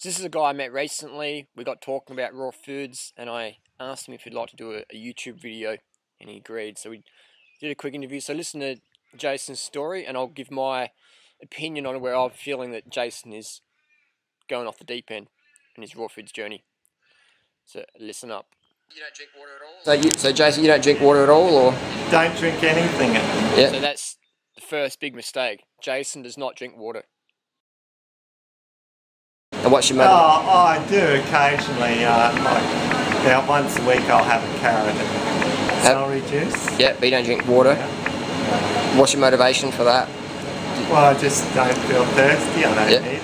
So this is a guy I met recently. We got talking about raw foods, and I asked him if he'd like to do a YouTube video, and he agreed. So we did a quick interview. So listen to Jason's story, and I'll give my opinion on where I'm feeling that Jason is going off the deep end in his raw foods journey. So listen up. You don't drink water at all? So Jason, you don't drink water at all, or? Don't drink anything. Yeah. So that's the first big mistake. Jason does not drink water. And what's your motive? Oh, I do occasionally. Like about once a week, I'll have a carrot and celery juice. Yeah, but you don't drink water. Yeah. What's your motivation for that? Well, I just don't feel thirsty. I don't need it.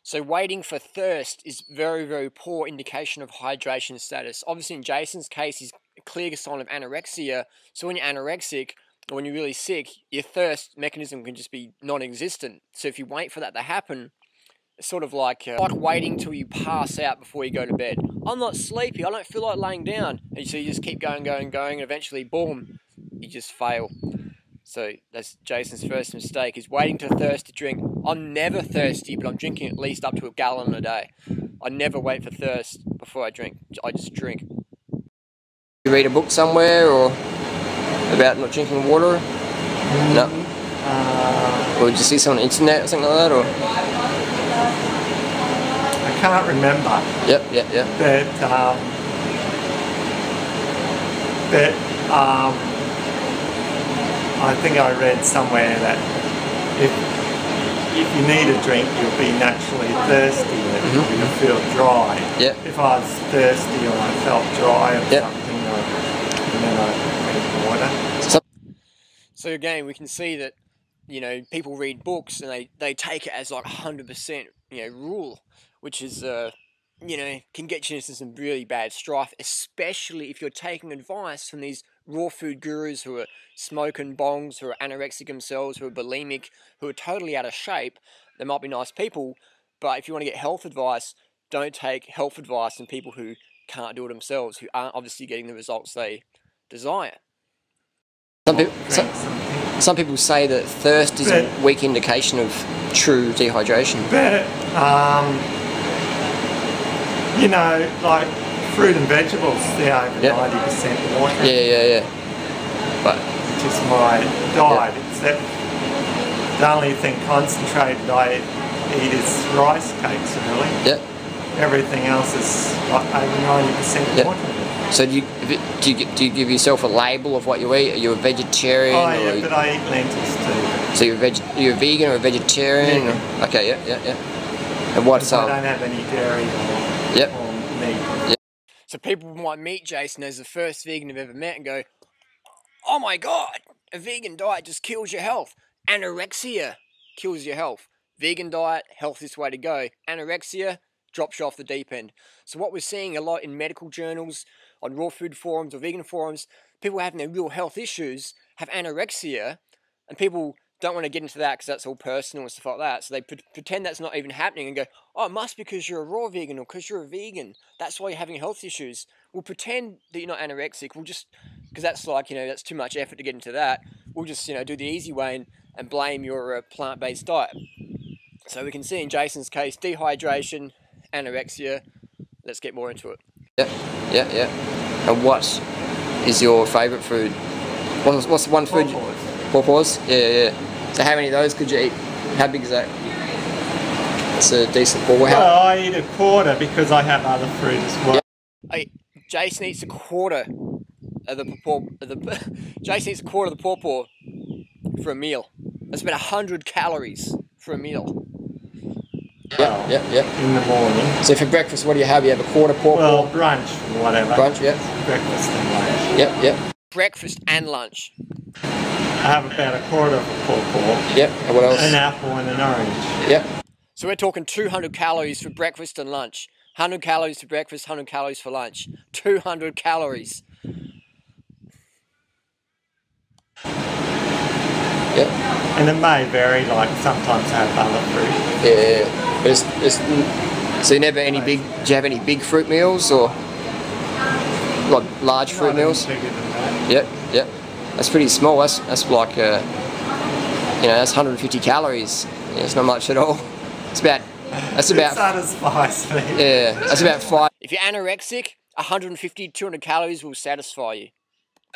So waiting for thirst is very, very poor indication of hydration status. Obviously, in Jason's case, he's a clear sign of anorexia. So when you're anorexic, or when you're really sick, your thirst mechanism can just be non-existent. So if you wait for that to happen, it's sort of like waiting till you pass out before you go to bed. I'm not sleepy, I don't feel like laying down. And so you just keep going, and eventually, boom, you just fail. So that's Jason's first mistake, is waiting to thirst to drink. I'm never thirsty, but I'm drinking at least up to a gallon a day. I never wait for thirst before I drink. I just drink. You read a book somewhere or about not drinking water? No. Or did you see something on the internet or something like that? Or? I can't remember. Yep. I think I read somewhere that if you need a drink, you'll be naturally thirsty and you'll feel dry. Yep. If I was thirsty or I felt dry or something, and then I drink water. So again, we can see that, you know, people read books and they take it as like 100%, you know, rule, which is, you know, can get you into some really bad strife, especially if you're taking advice from these raw food gurus who are smoking bongs, who are anorexic themselves, who are bulimic, who are totally out of shape. They might be nice people, but if you want to get health advice, don't take health advice from people who can't do it themselves, who aren't obviously getting the results they desire. Some people say that thirst is a weak indication of true dehydration. But, you know, like fruit and vegetables, they're over 90% water. Yeah. But which is my diet. Except the only thing concentrated I eat is rice cakes, really. Yep. Everything else is like over 90% water. So do you give yourself a label of what you eat? Are you a vegetarian? Oh yeah, but I eat lentils too. So you're a vegan or a vegetarian? Vegan. Okay, yeah. And what's I don't have any dairy or meat. Yep. So people might meet Jason as the first vegan they've ever met and go, "Oh my God, a vegan diet just kills your health. Anorexia kills your health. Vegan diet, healthiest way to go. Anorexia drops you off the deep end." So what we're seeing a lot in medical journals, on raw food forums or vegan forums, people having their real health issues have anorexia, and people don't want to get into that because that's all personal and stuff like that. So they pretend that's not even happening and go, "Oh, it must be because you're a raw vegan or because you're a vegan. That's why you're having health issues." We'll pretend that you're not anorexic. We'll just, because that's like, you know, that's too much effort to get into that. We'll just, you know, do the easy way and blame your plant-based diet. So we can see in Jason's case, dehydration, anorexia. Let's get more into it. Yeah. And what is your favourite food? What's one food? Pawpaws? Yeah. So how many of those could you eat? How big is that? It's a decent pawpaw. Well, I eat a quarter because I have other fruit as well. Yeah. Jason eats a quarter of the pawpaw for a meal. That's about 100 calories for a meal. Yeah. In the morning. So for breakfast, what do you have? You have a quarter pawpaw? Well, brunch, whatever. Brunch, yeah. Breakfast and lunch. Yep. Breakfast and lunch. I have about a quarter of a pawpaw. Yep. And what else? An apple and an orange. Yep. So we're talking 200 calories for breakfast and lunch. 100 calories for breakfast, 100 calories for lunch. 200 calories. Yep. And it may vary, like sometimes I have other fruit. Yeah. But so you never any big, do you have any big fruit meals or like large fruit meals? Bigger than that. Yep. That's pretty small. That's like, you know, that's 150 calories. Yeah, it's not much at all. It's about That's about... It satisfies me. Yeah, that's about 5. If you're anorexic, 150 to 200 calories will satisfy you.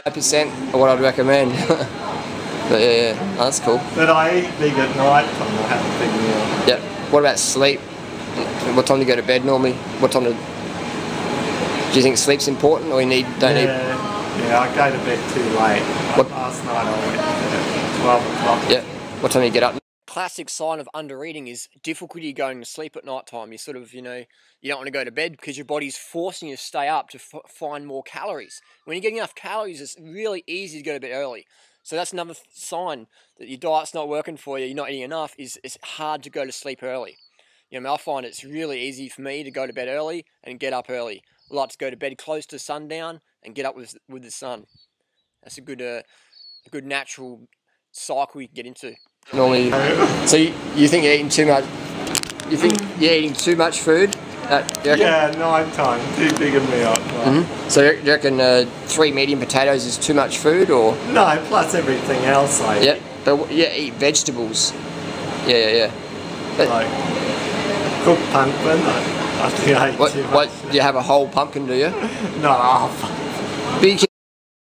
5% of what I'd recommend. But yeah, that's cool. But I eat big at night time. I have a big meal. Yep. What about sleep? What time do you go to bed normally? What time do you think sleep's important, or don't need? Yeah, I go to bed too late. Last night I went at 12 o'clock. Yeah. What time do you get up? Classic sign of undereating is difficulty going to sleep at night time. You sort of, you don't want to go to bed because your body's forcing you to stay up to find more calories. When you're getting enough calories, it's really easy to go to bed early. So that's another sign that your diet's not working for you, you're not eating enough, is it's hard to go to sleep early. I find it's really easy for me to go to bed early and get up early. I like to go to bed close to sundown and get up with the sun. That's a good natural cycle you can get into. Normally, so you think you're eating too much? You think you're eating too much food? Yeah, night time, too big a meal. So you reckon 3 medium potatoes is too much food, or? No, plus everything else I eat. Yeah, but eat vegetables. Yeah. But, like cooked pumpkin, I think I eat too much. What, do you have a whole pumpkin, do you? No.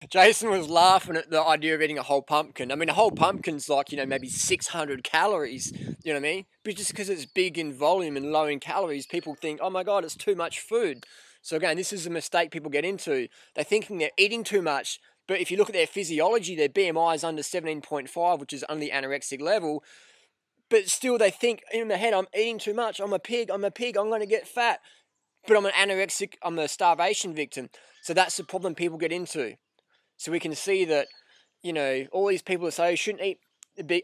Jason was laughing at the idea of eating a whole pumpkin. I mean, a whole pumpkin's like, maybe 600 calories, you know what I mean? But just because it's big in volume and low in calories, people think, oh my God, it's too much food. So again, this is a mistake people get into. They're thinking they're eating too much, but if you look at their physiology, their BMI is under 17.5, which is under the anorexic level. But still they think in their head, I'm eating too much, I'm a pig, I'm going to get fat. But I'm an anorexic, I'm a starvation victim. So that's the problem people get into. So we can see that, all these people that say you shouldn't eat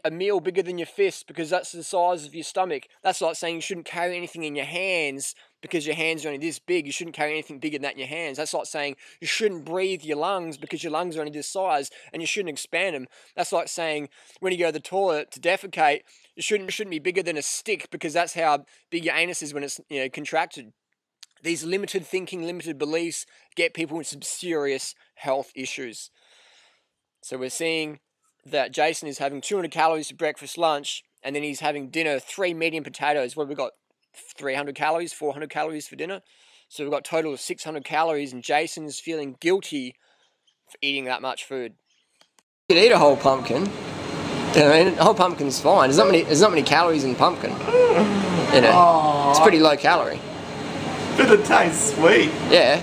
a meal bigger than your fist because that's the size of your stomach. That's like saying you shouldn't carry anything in your hands because your hands are only this big. You shouldn't carry anything bigger than that in your hands. That's like saying you shouldn't breathe your lungs because your lungs are only this size and you shouldn't expand them. That's like saying when you go to the toilet to defecate, you shouldn't be bigger than a stick because that's how big your anus is when it's contracted. These limited thinking, limited beliefs get people into some serious health issues. So we're seeing that Jason is having 200 calories for breakfast, lunch, and then he's having dinner, 3 medium potatoes. What have we got? 300 calories, 400 calories for dinner. So we've got a total of 600 calories, and Jason's feeling guilty for eating that much food. You can eat a whole pumpkin. A whole pumpkin's fine. There's not many calories in pumpkin. It's pretty low calorie. But it tastes sweet. Yeah.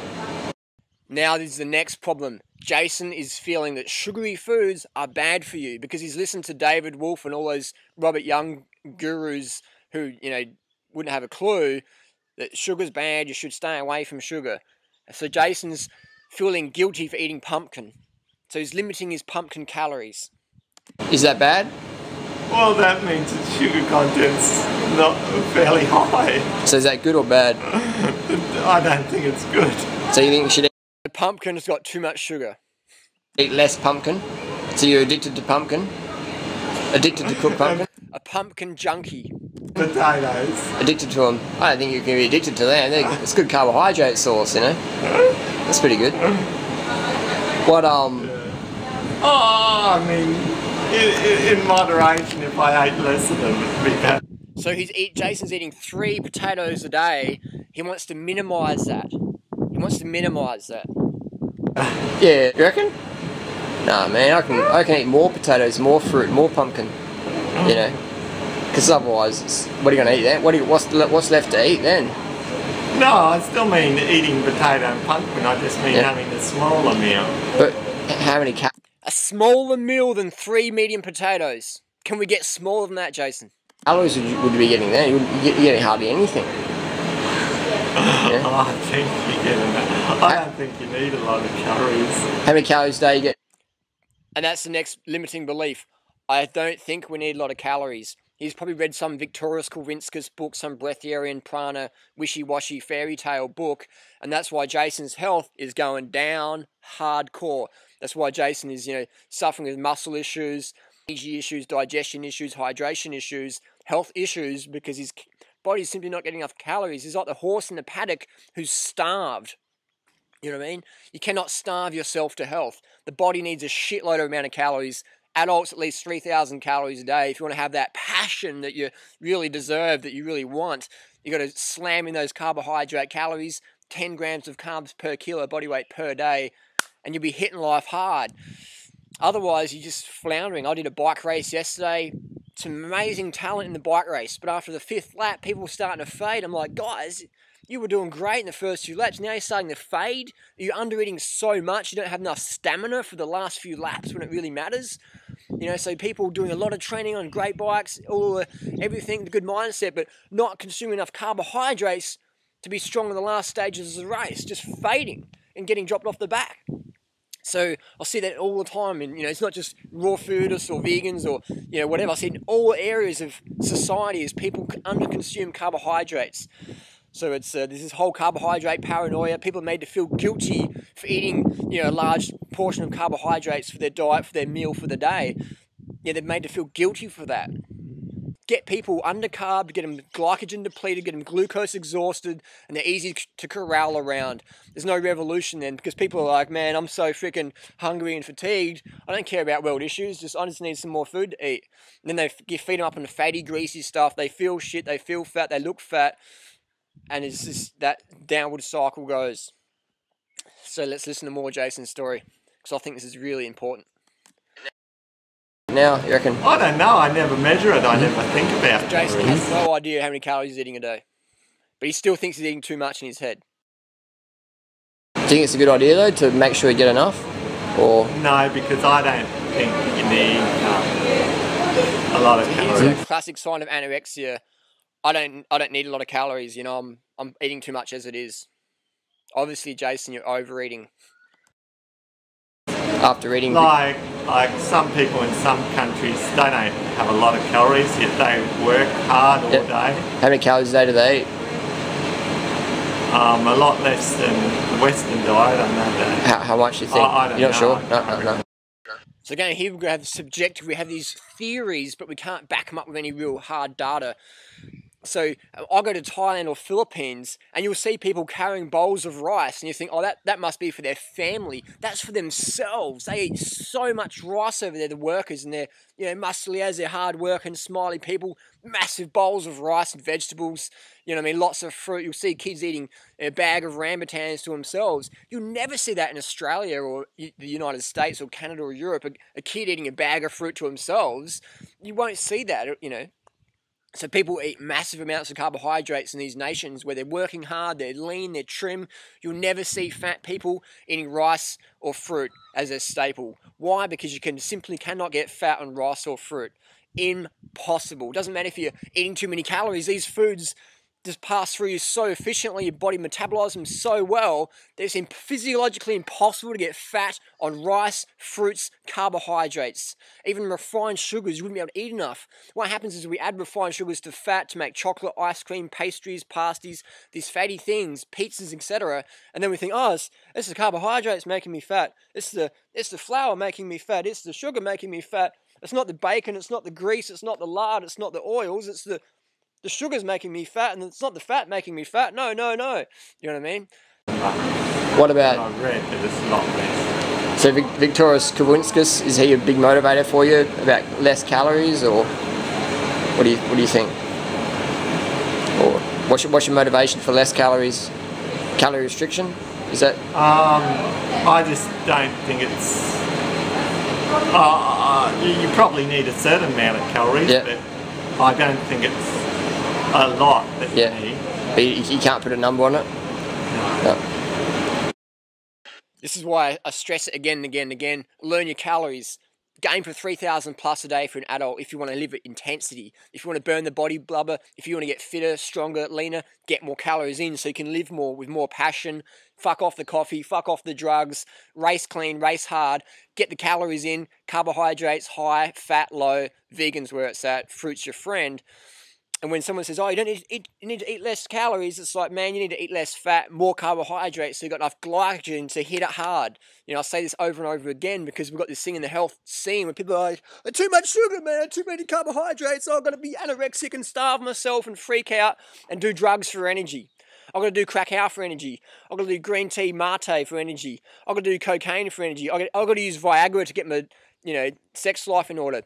Now this is the next problem. Jason is feeling that sugary foods are bad for you because he's listened to David Wolfe and all those Robert Young gurus who, wouldn't have a clue that sugar's bad, you should stay away from sugar. So Jason's feeling guilty for eating pumpkin. So he's limiting his pumpkin calories. Is that bad? Well, that means its sugar content's not fairly high. So is that good or bad? I don't think it's good. So you think you should eat... The pumpkin's got too much sugar. Eat less pumpkin? So you're addicted to pumpkin? Addicted to cooked pumpkin? A pumpkin junkie. Potatoes. Addicted to them. I don't think you can be addicted to them. It's good carbohydrate source, That's pretty good. What, I mean, in moderation, if I ate less of them, it'd be better. So Jason's eating 3 potatoes a day. He wants to minimise that. Yeah, you reckon? Nah, man, I can eat more potatoes, more fruit, more pumpkin. Because otherwise, what are you going to eat then? What's left to eat then? No, I still mean eating potato and pumpkin. I just mean having a smaller meal. But how many calories? A smaller meal than 3 medium potatoes. Can we get smaller than that, Jason? Calories would you be getting then? You're getting hardly anything. I think you're getting that. I don't think you need a lot of calories. How many calories a day you get? And that's the next limiting belief. I don't think we need a lot of calories. He's probably read some Victorious Kulvinskas book, some breatharian prana, wishy-washy fairy tale book, and that's why Jason's health is going down hardcore. That's why Jason is, suffering with muscle issues, energy issues, digestion issues, hydration issues, health issues, because his body's simply not getting enough calories. He's like the horse in the paddock who's starved. You know what I mean? You cannot starve yourself to health. The body needs a shitload of amount of calories. Adults, at least 3,000 calories a day. If you want to have that passion that you really deserve, that you really want, You got to slam in those carbohydrate calories, 10 grams of carbs per kilo body weight per day, and you'll be hitting life hard. Otherwise, you're just floundering. I did a bike race yesterday. Some amazing talent in the bike race, but after the 5th lap, people were starting to fade. I'm like, guys, you were doing great in the first few laps. Now you're starting to fade. You're under-eating so much. You don't have enough stamina for the last few laps when it really matters. You know, so people doing a lot of training on great bikes, everything, the good mindset, but not consuming enough carbohydrates to be strong in the last stages of the race, just fading and getting dropped off the back. So I see that all the time, and it's not just raw foodists or vegans or whatever. I see it in all areas of society as people under-consume carbohydrates. So it's this whole carbohydrate paranoia. People are made to feel guilty for eating a large portion of carbohydrates for their diet, for their meal for the day. Yeah, they're made to feel guilty for that. Get people undercarbed, get them glycogen depleted, get them glucose exhausted, and they're easy to corral around. There's no revolution then, because people are like, man, I'm so freaking hungry and fatigued. I don't care about world issues. I just need some more food to eat. And then they feed them up on the fatty, greasy stuff. They feel shit. They feel fat. They look fat. And it's just that downward cycle goes. So let's listen to more Jason's story, because I think this is really important. Now, you reckon? I don't know. I never measure it. I never think about it. Jason has no idea how many calories he's eating a day. But he still thinks he's eating too much in his head. Do you think it's a good idea, though, to make sure you get enough? Or No, because I don't think you need a lot of calories. It's a classic sign of anorexia. I don't need a lot of calories. I'm eating too much as it is. Obviously, Jason, you're overeating. after eating? Like some people in some countries, they don't have a lot of calories, yet they work hard all day. How many calories a day do they eat? A lot less than the Western diet, I know that. How much do you think? I don't You're not know. sure? No. So again, here we have subjective, we have these theories, but we can't back them up with any real hard data. So I go to Thailand or Philippines and you'll see people carrying bowls of rice and you think, oh, that must be for their family. That's for themselves. They eat so much rice over there, the workers, and they're, muscly as they're hard working, smiley people, massive bowls of rice and vegetables, lots of fruit. You'll see kids eating a bag of rambutans to themselves. You'll never see that in Australia or the United States or Canada or Europe, a kid eating a bag of fruit to themselves. You won't see that, So people eat massive amounts of carbohydrates in these nations where they're working hard, they're lean, they're trim. You'll never see fat people eating rice or fruit as a staple. Why? Because you simply cannot get fat on rice or fruit. Impossible. Doesn't matter if you're eating too many calories. These foods just pass through you so efficiently, your body metabolizes them so well that it's physiologically impossible to get fat on rice, fruits, carbohydrates. Even refined sugars, you wouldn't be able to eat enough. What happens is we add refined sugars to fat to make chocolate, ice cream, pastries, pasties, these fatty things, pizzas, etc. And then we think, oh, it's the carbohydrates making me fat. It's the flour making me fat. It's the sugar making me fat. It's not the bacon. It's not the grease. It's not the lard. It's not the oils. It's the sugar's making me fat, and it's not the fat making me fat. No. You know what I mean? What about... I've read that it's a lot less. So Victorius Kavinskas, is he a big motivator for you about less calories, or what do you think? Or what's your motivation for less calories? Calorie restriction? Is that... I just don't think it's... you probably need a certain amount of calories, but I don't think it's a lot that you need. But you can't put a number on it? No. This is why I stress it again and again and again. Learn your calories. Aim for 3,000 plus a day for an adult if you want to live at intensity. If you want to burn the body blubber, if you want to get fitter, stronger, leaner, get more calories in so you can live more with more passion. Fuck off the coffee, fuck off the drugs, race clean, race hard, get the calories in, carbohydrates high, fat low, vegans where it's at, fruit's your friend. And when someone says, oh, you need to eat less calories, it's like, man, you need to eat less fat, more carbohydrates, so you've got enough glycogen to hit it hard. I say this over and over again because we've got this thing in the health scene where people are like, too much sugar, man, too many carbohydrates, I've got to be anorexic and starve myself and freak out and do drugs for energy. I've got to do crack out for energy. I've got to do green tea mate for energy. I've got to do cocaine for energy. I've got to use Viagra to get my, sex life in order.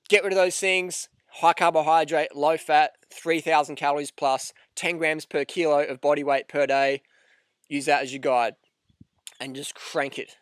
Get rid of those things. high carbohydrate, low fat, 3,000 calories plus, 10 grams per kilo of body weight per day. Use that as your guide and just crank it.